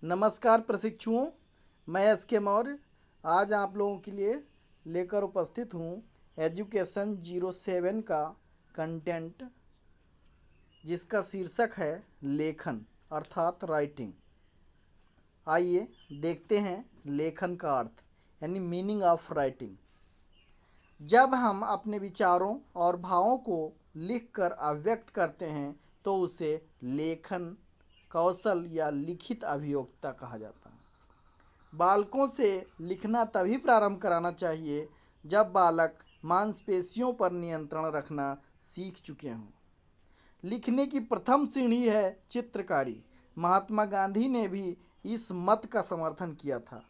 नमस्कार प्रशिक्षुओं, मैं एस के मौर्य आज आप लोगों के लिए लेकर उपस्थित हूँ एजुकेशन 07 का कंटेंट, जिसका शीर्षक है लेखन अर्थात राइटिंग। आइए देखते हैं लेखन का अर्थ यानी मीनिंग ऑफ राइटिंग। जब हम अपने विचारों और भावों को लिखकर अभिव्यक्त करते हैं तो उसे लेखन कौशल या लिखित अभियोक्ता कहा जाता है। बालकों से लिखना तभी प्रारंभ कराना चाहिए जब बालक मांसपेशियों पर नियंत्रण रखना सीख चुके हों। लिखने की प्रथम सीढ़ी है चित्रकारी। महात्मा गांधी ने भी इस मत का समर्थन किया था।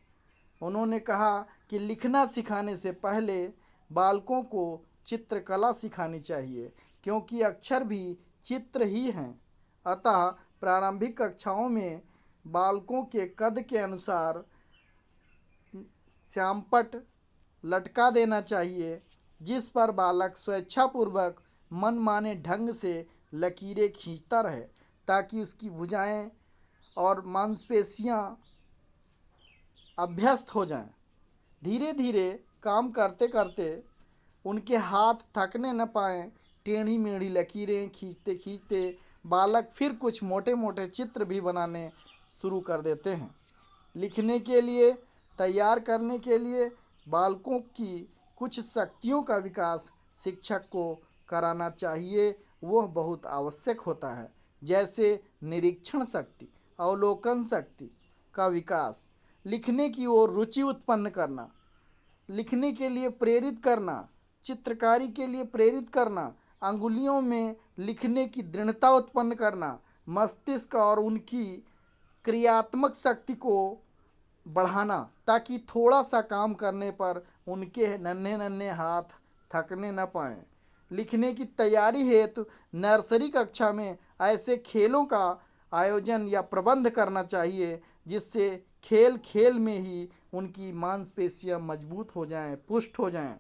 उन्होंने कहा कि लिखना सिखाने से पहले बालकों को चित्रकला सिखानी चाहिए, क्योंकि अक्षर भी चित्र ही हैं। अतः प्रारंभिक कक्षाओं में बालकों के कद के अनुसार श्यामपट्ट लटका देना चाहिए, जिस पर बालक स्वेच्छापूर्वक मनमाने ढंग से लकीरें खींचता रहे, ताकि उसकी भुजाएं और मांसपेशियां अभ्यस्त हो जाएं। धीरे धीरे काम करते करते उनके हाथ थकने न पाएं। टेढ़ी मेढ़ी लकीरें खींचते खींचते बालक फिर कुछ मोटे मोटे चित्र भी बनाने शुरू कर देते हैं। लिखने के लिए तैयार करने के लिए बालकों की कुछ शक्तियों का विकास शिक्षक को कराना चाहिए। वह बहुत आवश्यक होता है, जैसे निरीक्षण शक्ति, अवलोकन शक्ति का विकास, लिखने की ओर रुचि उत्पन्न करना, लिखने के लिए प्रेरित करना, चित्रकारी के लिए प्रेरित करना, अंगुलियों में लिखने की दृढ़ता उत्पन्न करना, मस्तिष्क और उनकी क्रियात्मक शक्ति को बढ़ाना, ताकि थोड़ा सा काम करने पर उनके नन्हे नन्हे हाथ थकने न पाएं। लिखने की तैयारी हेतु नर्सरी कक्षा में ऐसे खेलों का आयोजन या प्रबंध करना चाहिए, जिससे खेल खेल में ही उनकी मांसपेशियां मजबूत हो जाएं, पुष्ट हो जाएं।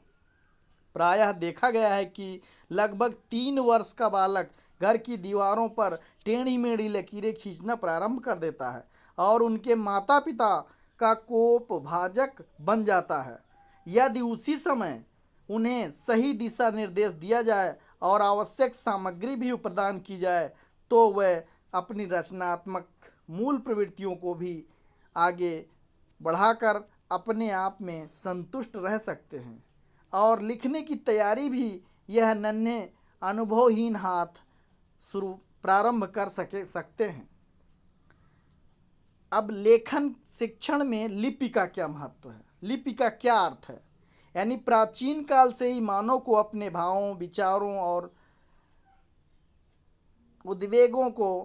प्रायः देखा गया है कि लगभग 3 वर्ष का बालक घर की दीवारों पर टेढ़ी मेढ़ी लकीरें खींचना प्रारंभ कर देता है और उनके माता पिता का कोप भाजक बन जाता है। यदि उसी समय उन्हें सही दिशा निर्देश दिया जाए और आवश्यक सामग्री भी प्रदान की जाए, तो वह अपनी रचनात्मक मूल प्रवृत्तियों को भी आगे बढ़ाकर अपने आप में संतुष्ट रह सकते हैं। और लिखने की तैयारी भी यह नन्हे अनुभवहीन हाथ प्रारंभ कर सकते हैं। अब लेखन शिक्षण में लिपि का क्या महत्व है, लिपि का क्या अर्थ है? यानी प्राचीन काल से ही मानव को अपने भावों, विचारों और उद्वेगों को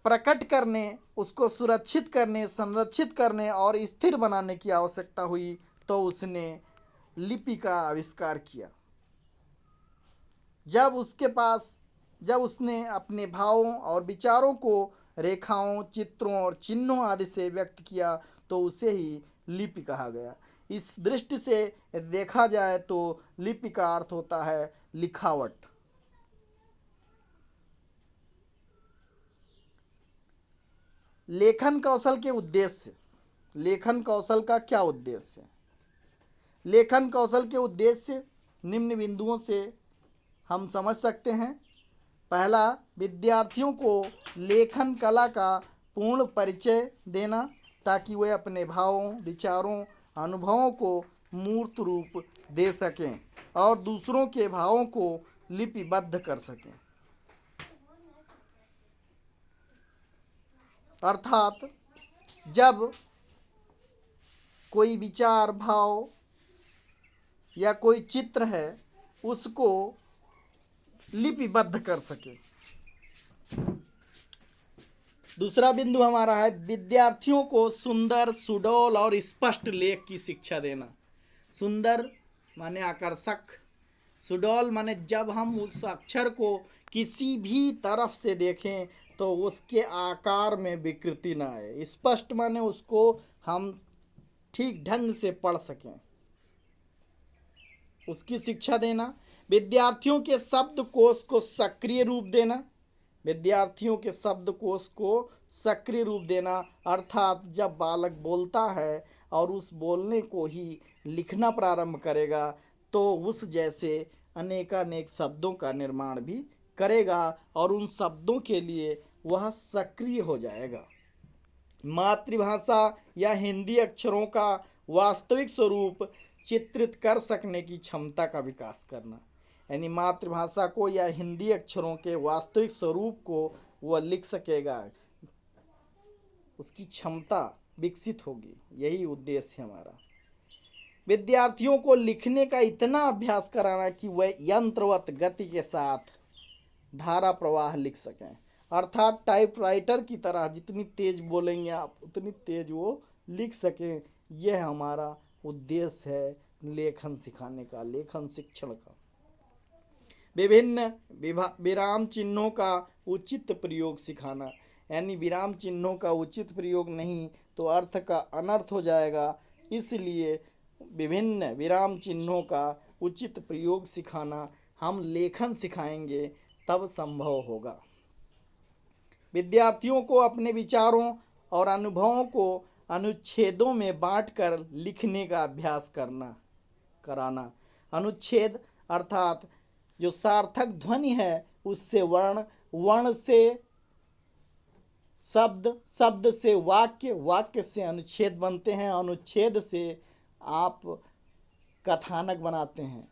प्रकट करने, उसको सुरक्षित करने, संरक्षित करने और स्थिर बनाने की आवश्यकता हुई, तो उसने लिपि का आविष्कार किया। जब उसने अपने भावों और विचारों को रेखाओं, चित्रों और चिन्हों आदि से व्यक्त किया, तो उसे ही लिपि कहा गया। इस दृष्टि से देखा जाए तो लिपि का अर्थ होता है लिखावट। लेखन कौशल के उद्देश्य। लेखन कौशल का क्या उद्देश्य है? लेखन कौशल के उद्देश्य निम्न बिंदुओं से हम समझ सकते हैं। पहला, विद्यार्थियों को लेखन कला का पूर्ण परिचय देना, ताकि वे अपने भावों, विचारों, अनुभवों को मूर्त रूप दे सकें और दूसरों के भावों को लिपिबद्ध कर सकें। अर्थात जब कोई विचार, भाव या कोई चित्र है, उसको लिपिबद्ध कर सके। दूसरा बिंदु हमारा है विद्यार्थियों को सुंदर, सुडौल और स्पष्ट लेख की शिक्षा देना। सुंदर माने आकर्षक, सुडौल माने जब हम उस अक्षर को किसी भी तरफ से देखें तो उसके आकार में विकृति ना आए। स्पष्ट माने उसको हम ठीक ढंग से पढ़ सकें, उसकी शिक्षा देना। विद्यार्थियों के शब्दकोश को सक्रिय रूप देना, विद्यार्थियों के शब्दकोश को सक्रिय रूप देना, अर्थात जब बालक बोलता है और उस बोलने को ही लिखना प्रारंभ करेगा तो उस जैसे अनेकानेक शब्दों का निर्माण भी करेगा और उन शब्दों के लिए वह सक्रिय हो जाएगा। मातृभाषा या हिंदी अक्षरों का वास्तविक स्वरूप चित्रित कर सकने की क्षमता का विकास करना, यानी मातृभाषा को या हिंदी अक्षरों के वास्तविक स्वरूप को वह लिख सकेगा, उसकी क्षमता विकसित होगी। यही उद्देश्य है हमारा। विद्यार्थियों को लिखने का इतना अभ्यास कराना कि वह यंत्रवत गति के साथ धारा प्रवाह लिख सकें, अर्थात टाइपराइटर की तरह जितनी तेज बोलेंगे आप उतनी तेज वो लिख सकें। यह हमारा उद्देश्य है लेखन सिखाने का, लेखन शिक्षण का। विभिन्न विराम चिन्हों का उचित प्रयोग सिखाना, यानी विराम चिन्हों का उचित प्रयोग नहीं तो अर्थ का अनर्थ हो जाएगा, इसलिए विभिन्न विराम चिन्हों का उचित प्रयोग सिखाना हम लेखन सिखाएंगे तब संभव होगा। विद्यार्थियों को अपने विचारों और अनुभवों को अनुच्छेदों में बांटकर लिखने का अभ्यास कराना। अनुच्छेद अर्थात जो सार्थक ध्वनि है उससे वर्ण, वर्ण से शब्द, शब्द से वाक्य, वाक्य से अनुच्छेद बनते हैं, अनुच्छेद से आप कथानक बनाते हैं,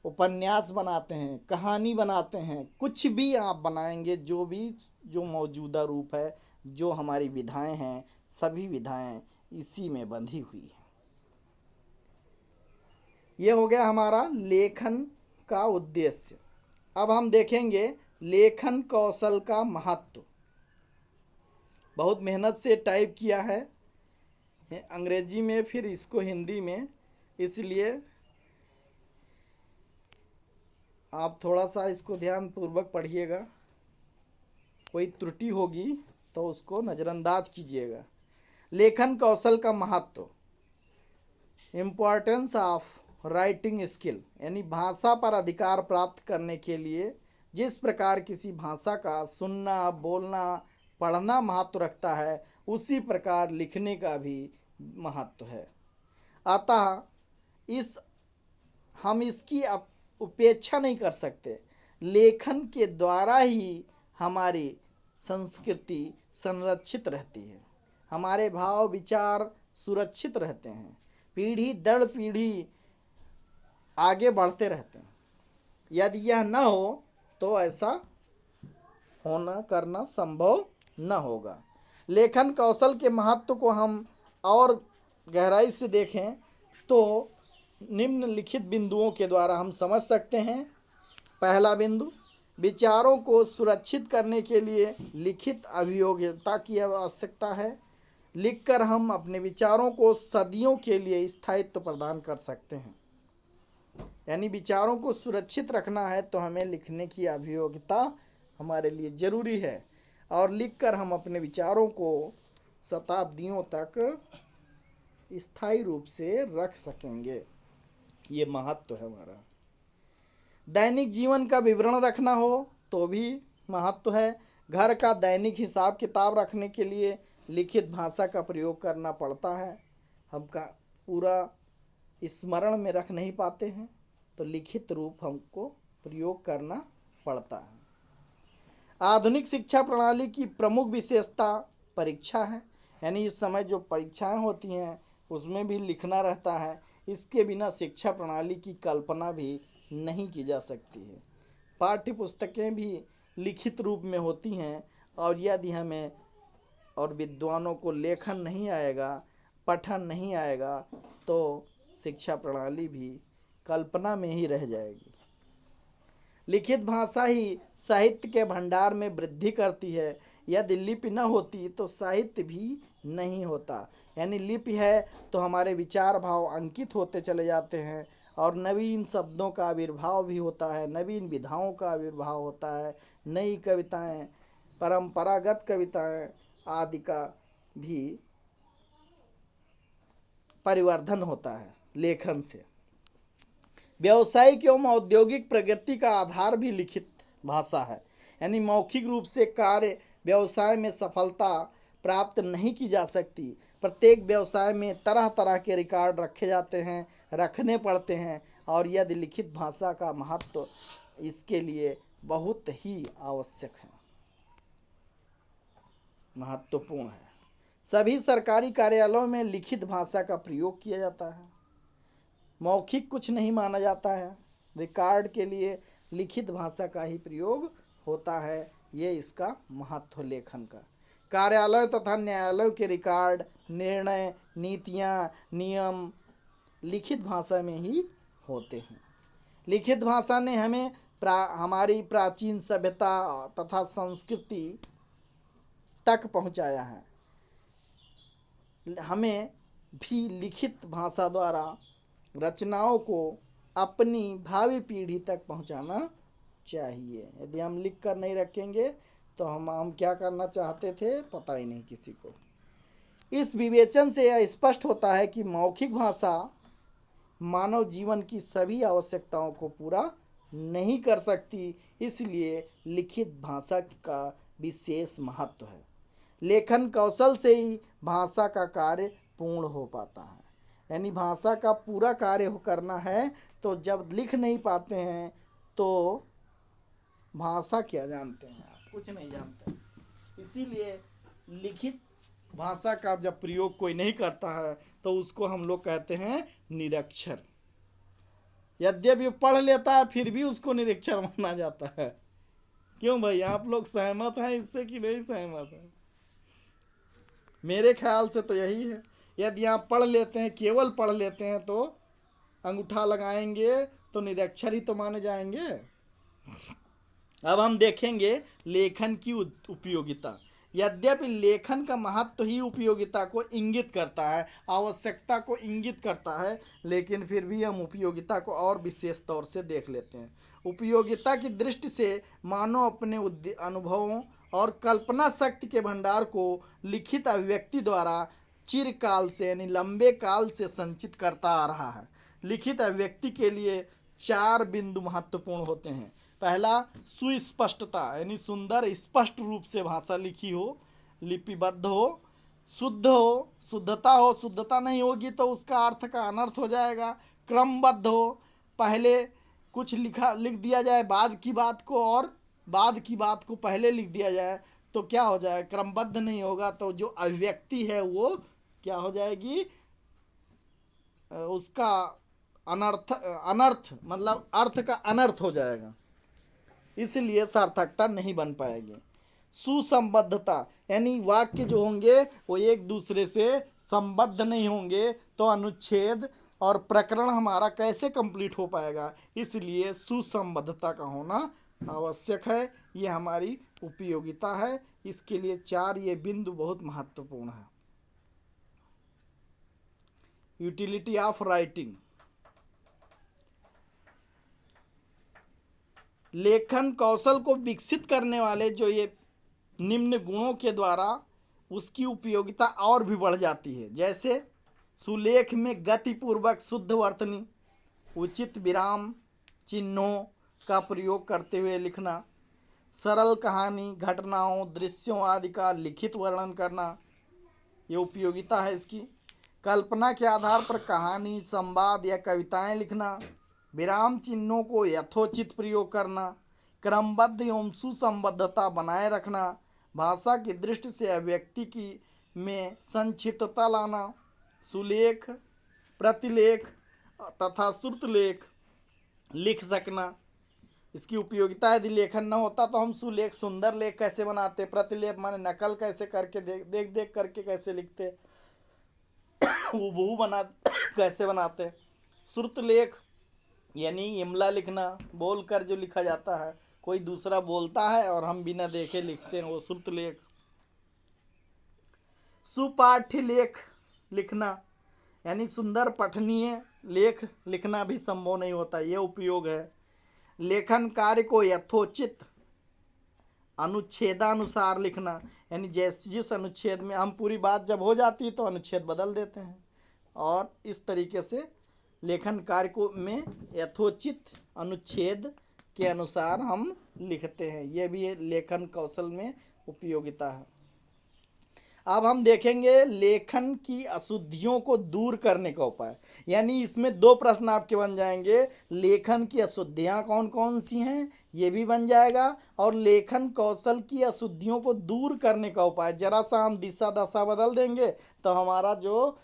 उपन्यास बनाते हैं, कहानी बनाते हैं, कुछ भी आप बनाएंगे, जो मौजूदा रूप है, जो हमारी विधाएं हैं, सभी विधाएं इसी में बंधी हुई हैं। ये हो गया हमारा लेखन का उद्देश्य। अब हम देखेंगे लेखन कौशल का महत्व। बहुत मेहनत से टाइप किया है अंग्रेजी में, फिर इसको हिंदी में, इसलिए आप थोड़ा सा इसको ध्यान पूर्वक पढ़िएगा। कोई त्रुटि होगी तो उसको नज़रअंदाज कीजिएगा। लेखन कौशल का महत्व, इम्पोर्टेंस ऑफ राइटिंग स्किल, यानी भाषा पर अधिकार प्राप्त करने के लिए जिस प्रकार किसी भाषा का सुनना, बोलना, पढ़ना महत्व रखता है, उसी प्रकार लिखने का भी महत्व है। अतः हम इसकी उपेक्षा नहीं कर सकते। लेखन के द्वारा ही हमारी संस्कृति संरक्षित रहती है, हमारे भाव विचार सुरक्षित रहते हैं, पीढ़ी दर पीढ़ी आगे बढ़ते रहते हैं। यदि यह न हो तो ऐसा करना संभव न होगा। लेखन कौशल के महत्व को हम और गहराई से देखें तो निम्नलिखित बिंदुओं के द्वारा हम समझ सकते हैं। पहला बिंदु, विचारों को सुरक्षित करने के लिए लिखित अभियोग्यता की आवश्यकता है। लिखकर हम अपने विचारों को सदियों के लिए स्थायित्व प्रदान कर सकते हैं। यानी विचारों को सुरक्षित रखना है तो हमें लिखने की अभियोग्यता हमारे लिए ज़रूरी है, और लिखकर हम अपने विचारों को शताब्दियों तक स्थायी रूप से रख सकेंगे। ये महत्व है हमारा। दैनिक जीवन का विवरण रखना हो तो भी महत्व है। घर का दैनिक हिसाब किताब रखने के लिए लिखित भाषा का प्रयोग करना पड़ता है। हम का पूरा स्मरण में रख नहीं पाते हैं तो लिखित रूप हमको प्रयोग करना पड़ता है। आधुनिक शिक्षा प्रणाली की प्रमुख विशेषता परीक्षा है, यानी इस समय जो परीक्षाएं होती हैं उसमें भी लिखना रहता है। इसके बिना शिक्षा प्रणाली की कल्पना भी नहीं की जा सकती है। पाठ्य पुस्तकें भी लिखित रूप में होती हैं, और यदि हमें और विद्वानों को लेखन नहीं आएगा, पठन नहीं आएगा, तो शिक्षा प्रणाली भी कल्पना में ही रह जाएगी। लिखित भाषा ही साहित्य के भंडार में वृद्धि करती है। यदि लिपि न होती तो साहित्य भी नहीं होता। यानी लिपि है तो हमारे विचार भाव अंकित होते चले जाते हैं, और नवीन शब्दों का आविर्भाव भी होता है, नवीन विधाओं का आविर्भाव होता है, नई कविताएं, परंपरागत कविताएं आदि का भी परिवर्धन होता है लेखन से। व्यावसायिक एवं औद्योगिक प्रगति का आधार भी लिखित भाषा है। यानी मौखिक रूप से कार्य व्यवसाय में सफलता प्राप्त नहीं की जा सकती। प्रत्येक व्यवसाय में तरह तरह के रिकॉर्ड रखे जाते हैं, रखने पड़ते हैं, और यदि लिखित भाषा का महत्व इसके लिए बहुत ही आवश्यक है, महत्वपूर्ण है। सभी सरकारी कार्यालयों में लिखित भाषा का प्रयोग किया जाता है। मौखिक कुछ नहीं माना जाता है। रिकॉर्ड के लिए लिखित भाषा का ही प्रयोग होता है। ये इसका महत्व लेखन का। कार्यालय तथा न्यायालयों के रिकॉर्ड, निर्णय, नीतियाँ, नियम लिखित भाषा में ही होते हैं। लिखित भाषा ने हमें हमारी प्राचीन सभ्यता तथा संस्कृति तक पहुंचाया है। हमें भी लिखित भाषा द्वारा रचनाओं को अपनी भावी पीढ़ी तक पहुंचाना चाहिए। यदि हम लिख कर नहीं रखेंगे तो हम क्या करना चाहते थे पता ही नहीं किसी को। इस विवेचन से यह स्पष्ट होता है कि मौखिक भाषा मानव जीवन की सभी आवश्यकताओं को पूरा नहीं कर सकती, इसलिए लिखित भाषा का विशेष महत्व है। लेखन कौशल से ही भाषा का कार्य पूर्ण हो पाता है। यानी भाषा का पूरा कार्य करना है तो जब लिख नहीं पाते हैं तो भाषा क्या जानते हैं आप? कुछ नहीं जानते। इसीलिए लिखित भाषा का जब प्रयोग कोई नहीं करता है तो उसको हम लोग कहते हैं निरक्षर। यद्यपि पढ़ लेता है फिर भी उसको निरक्षर माना जाता है। क्यों भाई, आप लोग सहमत हैं इससे कि नहीं सहमत हैं? मेरे ख्याल से तो यही है। यदि आप पढ़ लेते हैं, केवल पढ़ लेते हैं तो अंगूठा लगाएंगे तो निरक्षर ही तो माने जाएंगे। अब हम देखेंगे लेखन की उपयोगिता। यद्यपि लेखन का महत्व ही उपयोगिता को इंगित करता है, आवश्यकता को इंगित करता है, लेकिन फिर भी हम उपयोगिता को और विशेष तौर से देख लेते हैं। उपयोगिता की दृष्टि से मानव अपने अनुभवों और कल्पना शक्ति के भंडार को लिखित अभिव्यक्ति द्वारा चिरकाल से यानी लंबे काल से संचित करता आ रहा है। लिखित अभिव्यक्ति के लिए 4 बिंदु महत्वपूर्ण होते हैं। पहला, सुस्पष्टता, यानी सुंदर स्पष्ट रूप से भाषा लिखी हो, लिपिबद्ध हो, शुद्ध हो, शुद्धता हो। शुद्धता नहीं होगी तो उसका अर्थ का अनर्थ हो जाएगा। क्रमबद्ध हो, पहले कुछ लिख दिया जाए बाद की बात को, और बाद की बात को पहले लिख दिया जाए तो क्या हो जाए, क्रमबद्ध नहीं होगा तो जो अभिव्यक्ति है वो क्या हो जाएगी, उसका अनर्थ मतलब अर्थ का अनर्थ हो जाएगा, इसलिए सार्थकता नहीं बन पाएगी। सुसंबद्धता, यानी वाक्य जो होंगे वो एक दूसरे से संबद्ध नहीं होंगे तो अनुच्छेद और प्रकरण हमारा कैसे कंप्लीट हो पाएगा, इसलिए सुसंबद्धता का होना आवश्यक है। ये हमारी उपयोगिता है। इसके लिए 4 ये बिंदु बहुत महत्वपूर्ण है। Utility of writing. लेखन कौशल को विकसित करने वाले जो ये निम्न गुणों के द्वारा उसकी उपयोगिता और भी बढ़ जाती है। जैसे सुलेख में गतिपूर्वक शुद्ध वर्तनी, उचित विराम चिन्हों का प्रयोग करते हुए लिखना, सरल कहानी, घटनाओं, दृश्यों आदि का लिखित वर्णन करना, ये उपयोगिता है इसकी। कल्पना के आधार पर कहानी, संवाद या कविताएं लिखना, विराम चिन्हों को यथोचित प्रयोग करना, क्रमबद्ध एवं सुसंबद्धता बनाए रखना, भाषा की दृष्टि से अभिव्यक्ति की में संक्षिप्तता लाना, सुलेख, प्रतिलेख तथा श्रुतलेख लिख सकना। इसकी उपयोगिता, यदि लेखन न होता तो हम सुलेख सुंदर लेख कैसे बनाते, प्रतिलेख माने नकल कैसे करके देख देख करके कैसे लिखते, हूबहू बना कैसे बनाते। श्रुतलेख यानी इमला लिखना, बोल कर जो लिखा जाता है, कोई दूसरा बोलता है और हम बिना देखे लिखते हैं, वो श्रुतलेख। सुपाठ्य लेख लिखना, यानी सुंदर पठनीय लेख लिखना भी संभव नहीं होता, ये उपयोग है। लेखन कार्य को यथोचित अनुच्छेदानुसार लिखना, यानी जिस अनुच्छेद में हम पूरी बात जब हो जाती तो अनुच्छेद बदल देते हैं, और इस तरीके से लेखन कार्य को में यथोचित अनुच्छेद के अनुसार हम लिखते हैं। यह भी लेखन कौशल में उपयोगिता है। अब हम देखेंगे लेखन की अशुद्धियों को दूर करने का उपाय। यानी इसमें दो प्रश्न आपके बन जाएंगे, लेखन की अशुद्धियाँ कौन कौन सी हैं ये भी बन जाएगा, और लेखन कौशल की अशुद्धियों को दूर करने का उपाय। जरा सा हम दिशा दशा बदल देंगे तो हमारा जो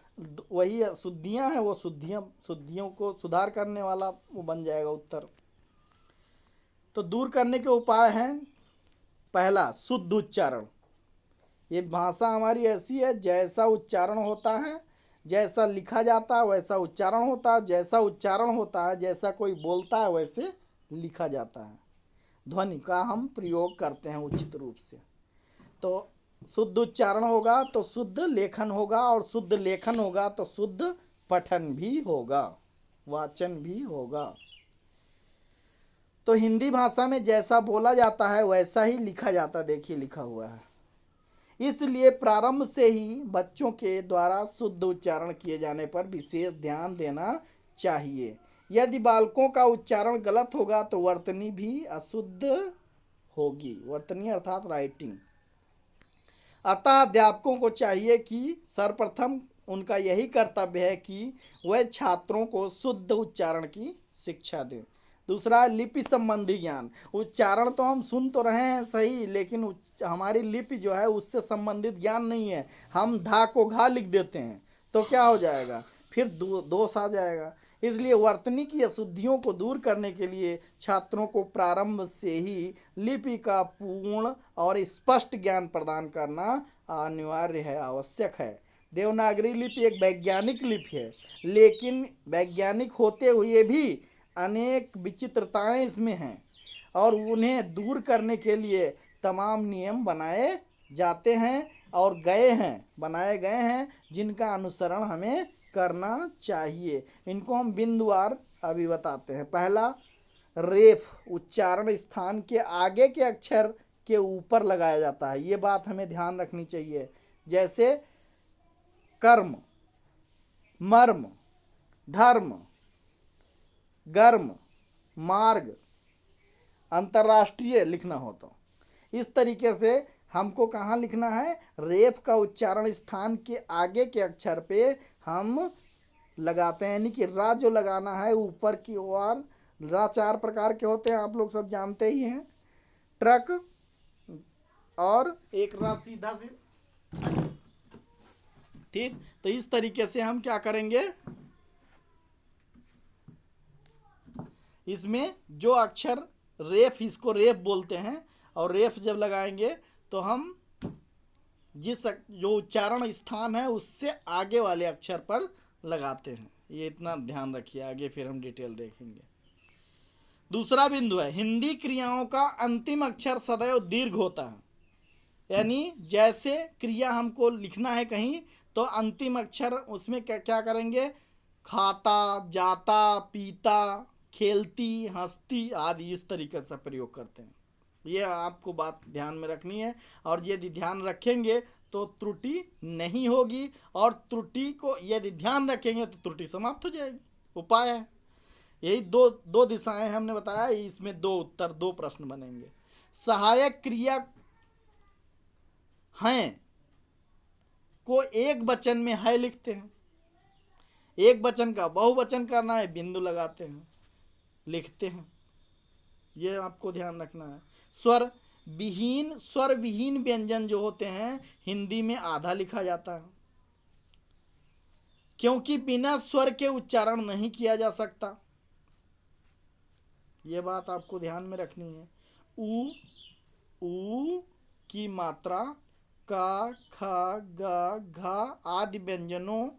वही अशुद्धियाँ हैं वो शुद्धियों को सुधार करने वाला वो बन जाएगा उत्तर। तो दूर करने के उपाय हैं, पहला शुद्ध उच्चारण। ये भाषा हमारी ऐसी है, जैसा उच्चारण होता है, जैसा लिखा जाता है वैसा उच्चारण होता है, जैसा उच्चारण होता है जैसा कोई बोलता है वैसे लिखा जाता है। ध्वनि का हम प्रयोग करते हैं उचित रूप से। तो शुद्ध उच्चारण होगा तो शुद्ध लेखन होगा, और शुद्ध लेखन होगा तो शुद्ध पठन भी होगा, वाचन भी होगा। तो हिंदी भाषा में जैसा बोला जाता है वैसा ही लिखा जाता है, देखिए लिखा हुआ है। इसलिए प्रारंभ से ही बच्चों के द्वारा शुद्ध उच्चारण किए जाने पर विशेष ध्यान देना चाहिए। यदि बालकों का उच्चारण गलत होगा तो वर्तनी भी अशुद्ध होगी, वर्तनी अर्थात राइटिंग। अतः अध्यापकों को चाहिए कि सर्वप्रथम उनका यही कर्तव्य है कि वह छात्रों को शुद्ध उच्चारण की शिक्षा दें। दूसरा, लिपि संबंधी ज्ञान। उच्चारण तो हम सुन तो रहे हैं सही, लेकिन हमारी लिपि जो है उससे संबंधित ज्ञान नहीं है। हम धा को घा लिख देते हैं तो क्या हो जाएगा, फिर दोष आ जाएगा। इसलिए वर्तनी की अशुद्धियों को दूर करने के लिए छात्रों को प्रारंभ से ही लिपि का पूर्ण और स्पष्ट ज्ञान प्रदान करना अनिवार्य है, आवश्यक है। देवनागरी लिपि एक वैज्ञानिक लिपि है, लेकिन वैज्ञानिक होते हुए भी अनेक विचित्रताएं इसमें हैं, और उन्हें दूर करने के लिए तमाम नियम बनाए जाते हैं और बनाए गए हैं, जिनका अनुसरण हमें करना चाहिए। इनको हम बिंदुवार अभी बताते हैं। पहला, रेफ उच्चारण स्थान के आगे के अक्षर के ऊपर लगाया जाता है, ये बात हमें ध्यान रखनी चाहिए। जैसे कर्म, मर्म, धर्म, गर्म, मार्ग, अंतर्राष्ट्रीय लिखना हो तो इस तरीके से हमको कहाँ लिखना है, रेफ का उच्चारण स्थान के आगे के अक्षर पे हम लगाते हैं। यानी कि रा जो लगाना है ऊपर की ओर। रा 4 प्रकार के होते हैं, आप लोग सब जानते ही हैं। ट्रक, और एक रा सीधा सी, ठीक। तो इस तरीके से हम क्या करेंगे, इसमें जो अक्षर रेफ, इसको रेफ बोलते हैं, और रेफ जब लगाएंगे तो हम जो उच्चारण स्थान है उससे आगे वाले अक्षर पर लगाते हैं। ये इतना ध्यान रखिए, आगे फिर हम डिटेल देखेंगे। दूसरा बिंदु है, हिंदी क्रियाओं का अंतिम अक्षर सदैव दीर्घ होता है। यानी जैसे क्रिया हमको लिखना है कहीं तो अंतिम अक्षर उसमें क्या करेंगे, खाता, जाता, पीता, खेलती, हंसती आदि इस तरीके से प्रयोग करते हैं। ये आपको बात ध्यान में रखनी है, और यदि ध्यान रखेंगे तो त्रुटि नहीं होगी, और त्रुटि को यदि ध्यान रखेंगे तो त्रुटि समाप्त हो जाएगी। उपाय है यही दो दिशाएं हमने बताया, इसमें 2 उत्तर 2 प्रश्न बनेंगे। सहायक क्रिया हैं को एक वचन में है लिखते हैं, एक वचन का बहुवचन करना है बिंदु लगाते हैं, लिखते हैं। ये आपको ध्यान रखना है। स्वर विहीन व्यंजन जो होते हैं हिंदी में आधा लिखा जाता है, क्योंकि बिना स्वर के उच्चारण नहीं किया जा सकता। ये बात आपको ध्यान में रखनी है। ऊ की मात्रा का, खा, गा, घा आदि व्यंजनों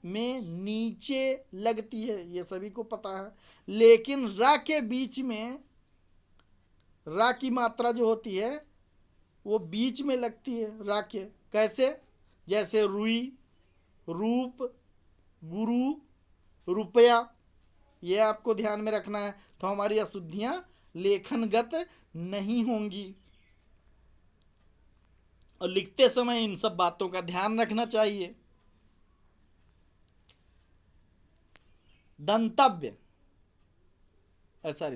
में नीचे लगती है, ये सभी को पता है। लेकिन रा के बीच में, रा की मात्रा जो होती है वो बीच में लगती है रा के। कैसे, जैसे रुई, रूप, गुरु, रुपया, ये आपको ध्यान में रखना है। तो हमारी अशुद्धियां लेखनगत नहीं होंगी, और लिखते समय इन सब बातों का ध्यान रखना चाहिए। दंतव्य, सॉरी,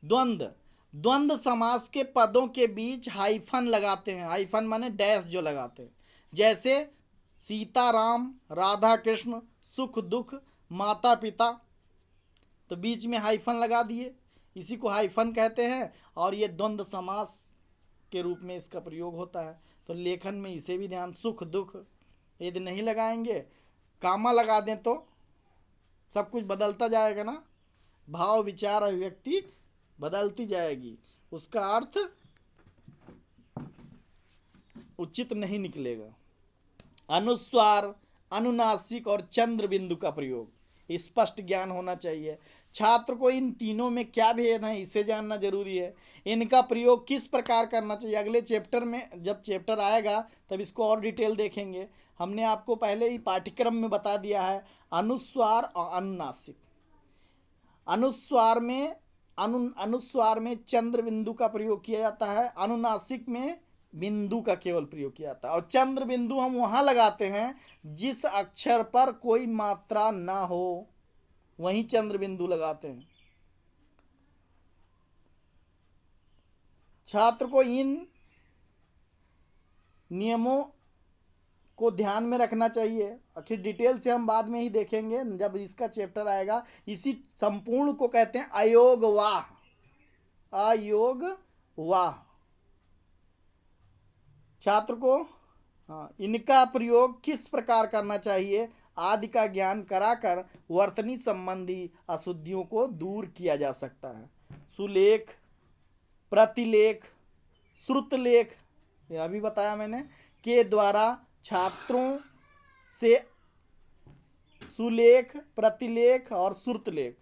द्वंद्व, द्वंद्व समास के पदों के बीच हाइफन लगाते हैं। हाइफन माने डैश जो लगाते हैं, जैसे सीता राम, राधा कृष्ण, सुख दुख, माता पिता, तो बीच में हाइफन लगा दिए, इसी को हाइफन कहते हैं। और ये द्वंद्व समास के रूप में इसका प्रयोग होता है। तो लेखन में इसे भी ध्यान, सुख दुख यदि नहीं लगाएंगे, कामा लगा दें तो सब कुछ बदलता जाएगा ना, भाव विचार अभिव्यक्ति बदलती जाएगी, उसका अर्थ उचित नहीं निकलेगा। अनुस्वार, अनुनासिक और चंद्र बिंदु का प्रयोग स्पष्ट ज्ञान होना चाहिए। छात्र को इन तीनों में क्या भेद है इसे जानना जरूरी है। इनका प्रयोग किस प्रकार करना चाहिए, अगले चैप्टर में जब चैप्टर आएगा तब इसको और डिटेल देखेंगे। हमने आपको पहले ही पाठ्यक्रम में बता दिया है। अनुस्वार और अनुनासिक, अनुस्वार में चंद्र बिंदु का प्रयोग किया जाता है, अनुनासिक में बिंदु का केवल प्रयोग किया जाता है। और चंद्र बिंदु हम वहां लगाते हैं जिस अक्षर पर कोई मात्रा ना हो, वहीं चंद्र बिंदु लगाते हैं। छात्र को इन नियमों को ध्यान में रखना चाहिए। आखिर डिटेल से हम बाद में ही देखेंगे जब इसका चैप्टर आएगा। इसी संपूर्ण को कहते हैं अयोगवाह, अयोगवाह। छात्र को इनका प्रयोग किस प्रकार करना चाहिए आदि का ज्ञान कराकर वर्तनी संबंधी अशुद्धियों को दूर किया जा सकता है। सुलेख, प्रतिलेख, श्रुतलेख, यह भी बताया मैंने, के द्वारा छात्रों से सुलेख, प्रतिलेख और श्रुतलेख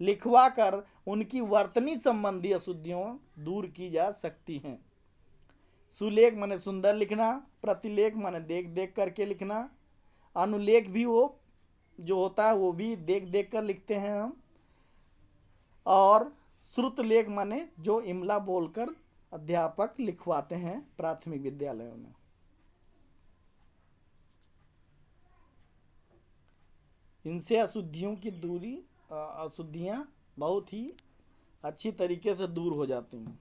लिखवा कर उनकी वर्तनी संबंधी अशुद्धियों दूर की जा सकती हैं। सुलेख माने सुंदर लिखना, प्रतिलेख माने देख देख करके लिखना, अनुलेख भी वो जो होता है वो भी देख देख कर लिखते हैं हम, और श्रुतलेख माने जो इमला बोलकर अध्यापक लिखवाते हैं प्राथमिक विद्यालयों में। इनसे अशुद्धियों की दूरी, अशुद्धियाँ बहुत ही अच्छी तरीके से दूर हो जाती हैं।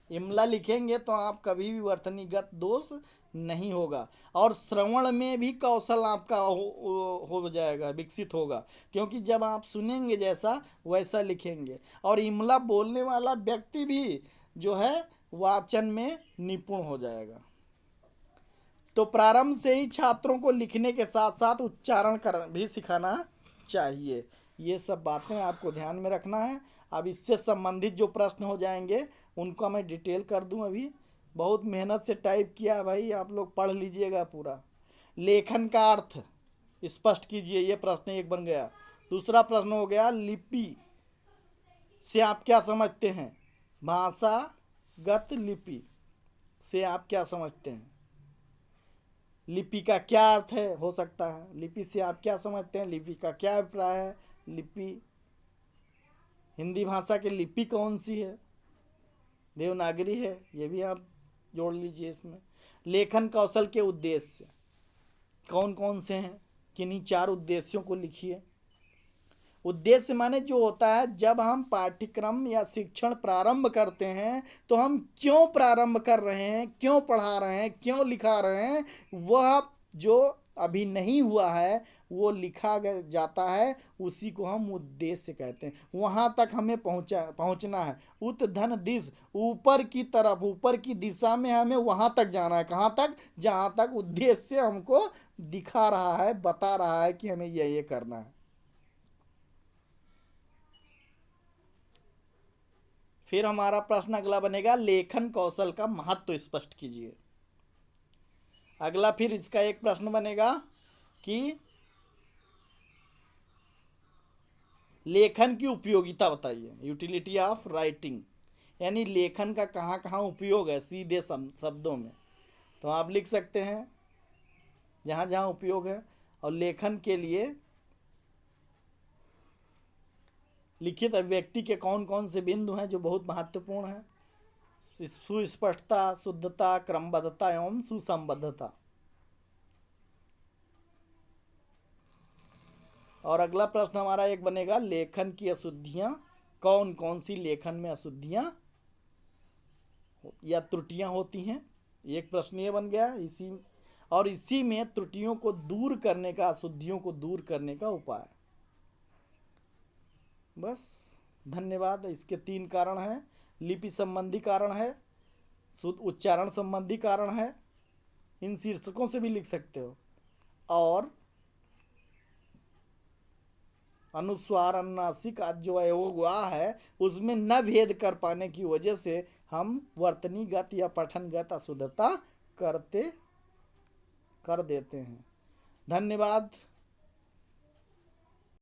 इमला लिखेंगे तो आप कभी भी वर्तनीगत दोष नहीं होगा, और श्रवण में भी कौशल आपका हो जाएगा, विकसित होगा, क्योंकि जब आप सुनेंगे जैसा वैसा लिखेंगे। और इमला बोलने वाला व्यक्ति भी जो है वाचन में निपुण हो जाएगा। तो प्रारंभ से ही छात्रों को लिखने के साथ साथ उच्चारण कर भी सिखाना चाहिए। ये सब बातें आपको ध्यान में रखना है। अब इससे संबंधित जो प्रश्न हो जाएंगे उनका मैं डिटेल कर दूं। अभी बहुत मेहनत से टाइप किया भाई, आप लोग पढ़ लीजिएगा पूरा। लेखन का अर्थ स्पष्ट कीजिए, ये प्रश्न एक बन गया। दूसरा प्रश्न हो गया लिपि से आप क्या समझते हैं, भाषागत लिपि से आप क्या समझते हैं, लिपि का क्या अर्थ है हो सकता है, लिपि से आप क्या समझते हैं, लिपि का क्या अभिप्राय है, लिपि हिंदी भाषा की लिपि कौन सी है, देवनागरी है, ये भी आप जोड़ लीजिए इसमें। लेखन कौशल के उद्देश्य कौन कौन से हैं, किन्हीं 4 उद्देश्यों को लिखिए। उद्देश्य माने जो होता है जब हम पाठ्यक्रम या शिक्षण प्रारंभ करते हैं तो हम क्यों प्रारंभ कर रहे हैं, क्यों पढ़ा रहे हैं, क्यों लिखा रहे हैं, वह जो अभी नहीं हुआ है वो लिखा जाता है, उसी को हम उद्देश्य कहते हैं। वहाँ तक हमें पहुँचना है, उत धन दिश, ऊपर की तरफ, ऊपर की दिशा में हमें वहाँ तक जाना है। कहाँ तक, जहाँ तक उद्देश्य हमको दिखा रहा है, बता रहा है कि हमें ये करना है। फिर हमारा प्रश्न अगला बनेगा, लेखन कौशल का महत्व स्पष्ट कीजिए। अगला फिर इसका एक प्रश्न बनेगा कि लेखन की उपयोगिता बताइए, यूटिलिटी ऑफ राइटिंग, यानी लेखन का कहाँ कहाँ उपयोग है सीधे शब्दों में। तो आप लिख सकते हैं जहाँ जहाँ उपयोग है। और लेखन के लिए लिखित अभिव्यक्ति के कौन कौन से बिंदु हैं जो बहुत महत्वपूर्ण हैं, सुस्पष्टता, शुद्धता, क्रमबद्धता एवं सुसंबद्धता। और अगला प्रश्न हमारा एक बनेगा, लेखन की अशुद्धियां कौन कौन सी लेखन में अशुद्धियां या त्रुटियां होती हैं? एक प्रश्न ये बन गया। इसी में त्रुटियों को दूर करने का, अशुद्धियों को दूर करने का उपाय। बस, धन्यवाद। इसके 3 कारण हैं। लिपि संबंधी कारण है, शुद्ध उच्चारण संबंधी कारण है, इन शीर्षकों से भी लिख सकते हो, और अनुस्वार अनुनासिक जो हुआ है उसमें न भेद कर पाने की वजह से हम वर्तनीगत या पठनगत अशुद्धता कर देते हैं। धन्यवाद।